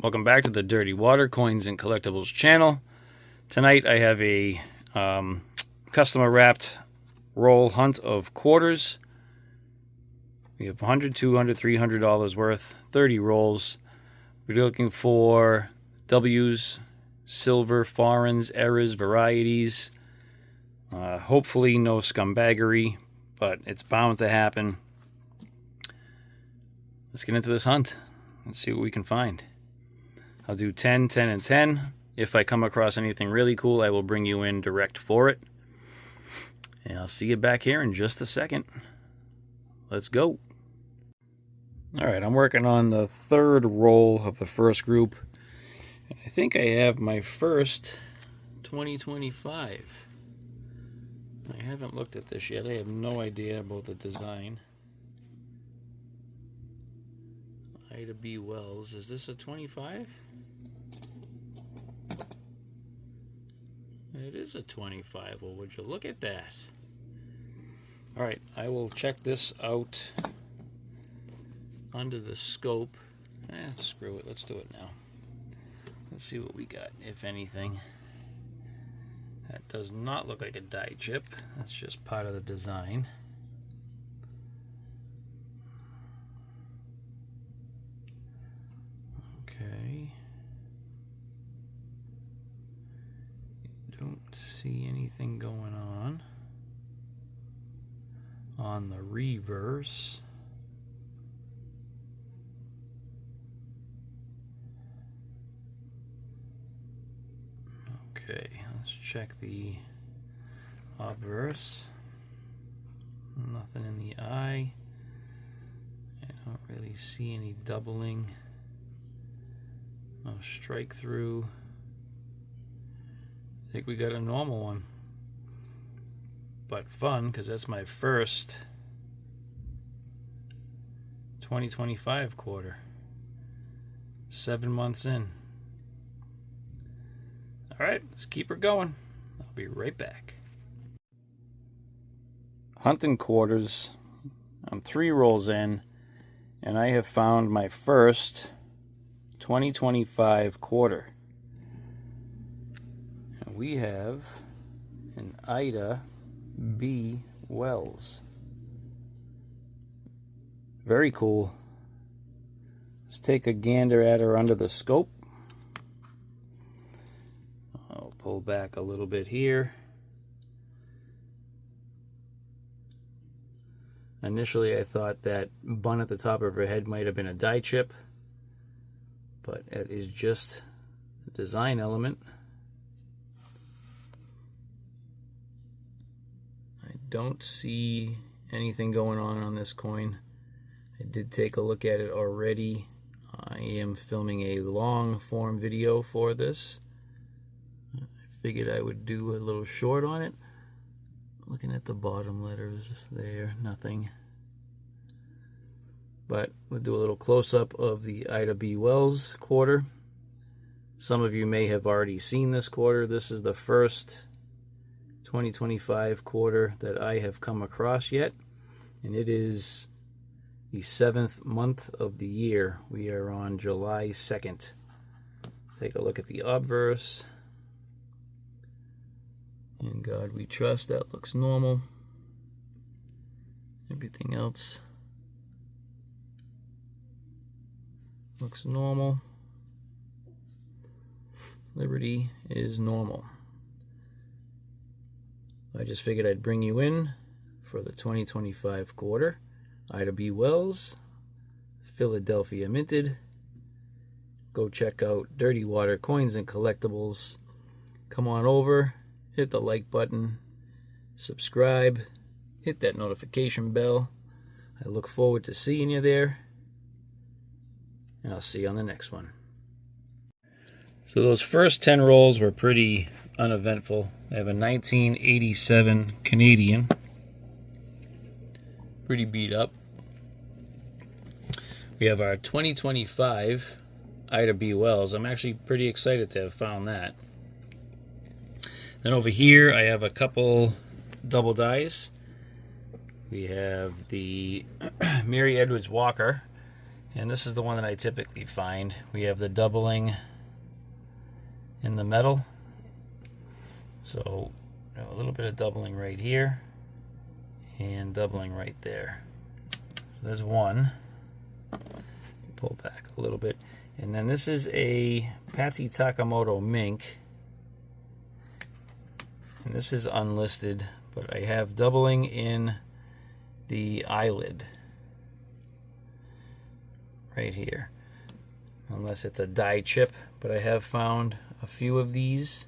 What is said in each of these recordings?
Welcome back to the Dirty Water Coins and Collectibles channel. Tonight I have a customer wrapped roll hunt of quarters. We have $100, $200, $300 worth, 30 rolls. We're looking for W's, silver, foreigns, errors, varieties. Hopefully no scumbaggery, but it's bound to happen. Let's get into this hunt and see what we can find. I'll do 10, 10, and 10. If I come across anything really cool, I will bring you in direct for it. And I'll see you back here in just a second. Let's go. Alright, I'm working on the third roll of the first group. I think I have my first 2025. I haven't looked at this yet. I have no idea about the design. Ida B. Wells. Is this a 25? It is a 25. Well, would you look at that? Alright, I will check this out under the scope. Screw it. Let's do it now. Let's see what we got, if anything. That does not look like a die chip. That's just part of the design. Okay. Don't see anything going on the reverse. Okay, let's check the obverse. Nothing in the eye. I don't really see any doubling. No strike through. I think we got a normal one. But fun, because that's my first 2025 quarter. 7 months in. Alright, let's keep her going. I'll be right back. Hunting quarters. I'm 3 rolls in, and I have found my first 2025 quarter. And we have an Ida B. Wells. Very cool. Let's take a gander at her under the scope. I'll pull back a little bit here. Initially I thought that bun at the top of her head might have been a die chip, but it is just a design element. I don't see anything going on this coin. I did take a look at it already. I am filming a long form video for this. I figured I would do a little short on it. Looking at the bottom letters there, nothing. But we'll do a little close-up of the Ida B. Wells quarter. Some of you may have already seen this quarter. This is the first 2025 quarter that I have come across yet, and it is the 7th month of the year. We are on July 2nd. Take a look at the obverse. In God we trust. That looks normal. Everything else looks normal. Liberty is normal. I just figured I'd bring you in for the 2025 quarter. Ida B. Wells, Philadelphia minted. Go check out Dirty Water Coins and Collectibles. Come on over, hit the like button, subscribe, hit that notification bell. I look forward to seeing you there, and I'll see you on the next one. So those first 10 rolls were pretty uneventful. I have a 1987 Canadian. Pretty beat up. We have our 2025 Ida B. Wells. I'm actually pretty excited to have found that. Then over here I have a couple double dies. We have the Mary Edwards Walker And this is the one that I typically find. We have the doubling in the metal. So a little bit of doubling right here and doubling right there. So there's one. Pull back a little bit. And then this is a Patsy Takamoto mink. And this is unlisted, but I have doubling in the eyelid right here. Unless it's a die chip, but I have found a few of these.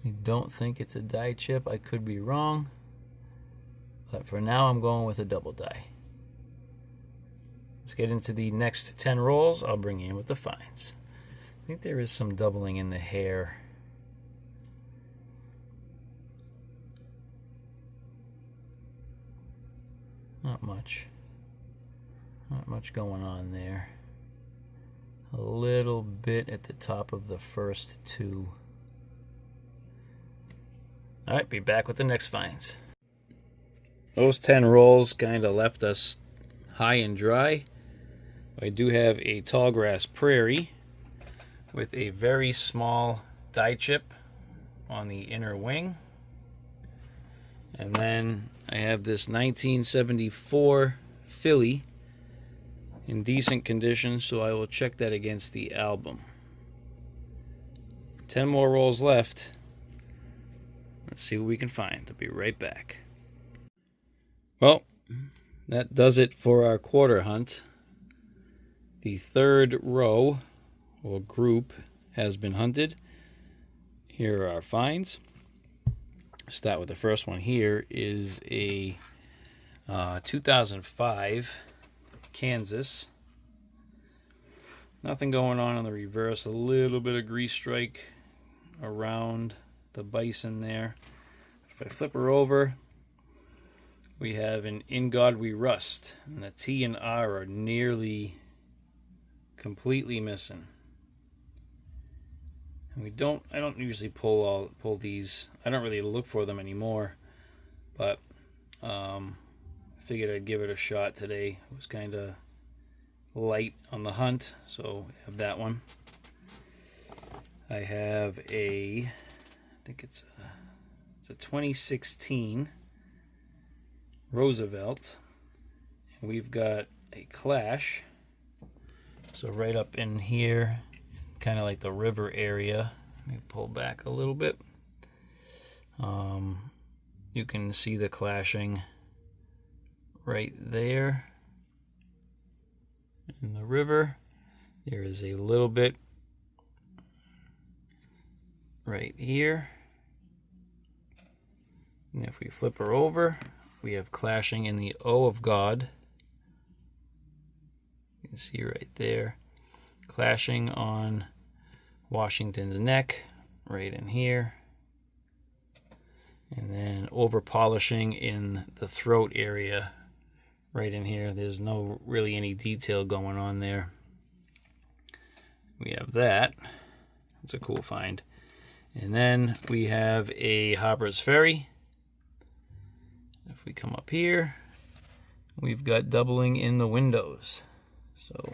I don't think it's a die chip. I could be wrong. But for now, I'm going with a double die. Let's get into the next 10 rolls. I'll bring you in with the finds. I think there is some doubling in the hair. Not much. Not much going on there. A little bit at the top of the first two. All right, be back with the next finds. Those 10 rolls kind of left us high and dry. I do have a Tallgrass Prairie with a very small die chip on the inner wing. And then I have this 1974 Philly in decent condition, so I will check that against the album. 10 more rolls left. Let's see what we can find. I'll be right back. Well, that does it for our quarter hunt. The third row or group has been hunted. Here are our finds. Start with the first one. Here is a 2005 Kansas. Nothing going on the reverse. A little bit of grease strike around the bison there. If I flip her over, we have an In God We Rust, and the T and R are nearly completely missing. And I don't usually pull these. I don't really look for them anymore, but I figured I'd give it a shot today. It was kind of light on the hunt, so I have that one. I have I think it's a 2016 Roosevelt, and we've got a Clash. So right up in here, kind of like the river area. Let me pull back a little bit. You can see the clashing right there in the river. There is a little bit right here. And if we flip her over, we have clashing in the O of God. You can see right there. Clashing on Washington's neck, right in here. And then over polishing in the throat area, right in here. There's no really any detail going on there. We have that. That's a cool find. And then we have a Harper's Ferry. If we come up here, we've got doubling in the windows. So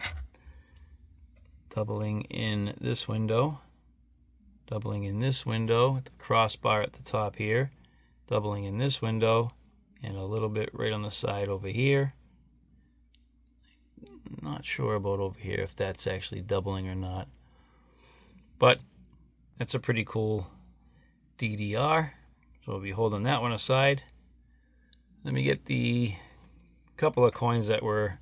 doubling in this window, doubling in this window, at the crossbar at the top here, doubling in this window, and a little bit right on the side over here. Not sure about over here if that's actually doubling or not, but that's a pretty cool DDR. So we'll be holding that one aside. Let me get the couple of coins that were,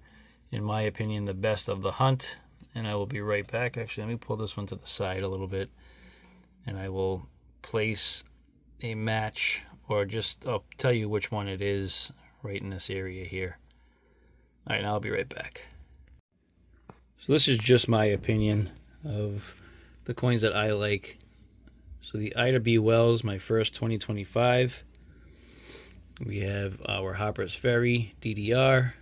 in my opinion, the best of the hunt, and I will be right back. Actually, let me pull this one to the side a little bit, and I will place a match, or just I'll tell you which one it is right in this area here. All right, now I'll be right back. So this is just my opinion of the coins that I like. So the Ida B. Wells, my first 2025. We have our Harper's Ferry DDR,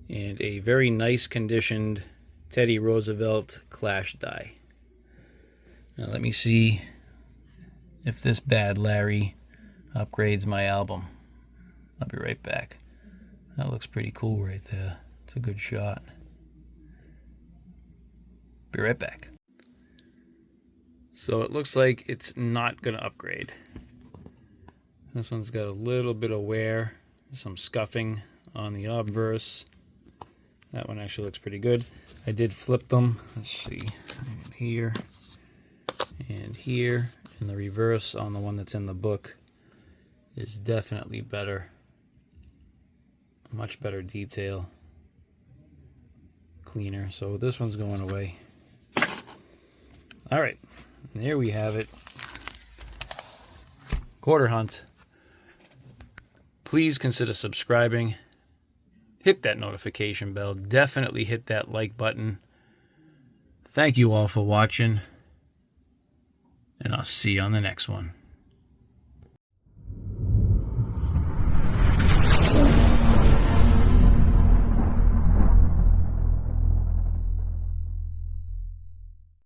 and a very nice conditioned Teddy Roosevelt Clash die. Now let me see if this Bad Larry upgrades my album. I'll be right back. That looks pretty cool right there. It's a good shot. Be right back. So it looks like it's not going to upgrade. This one's got a little bit of wear, some scuffing on the obverse. That one actually looks pretty good. I did flip them. Let's see, here and here. And the reverse on the one that's in the book is definitely better. Much better detail. Cleaner. So this one's going away. All right, there we have it. Quarter hunt. Please consider subscribing. Hit that notification bell. Definitely hit that like button. Thank you all for watching. And I'll see you on the next one.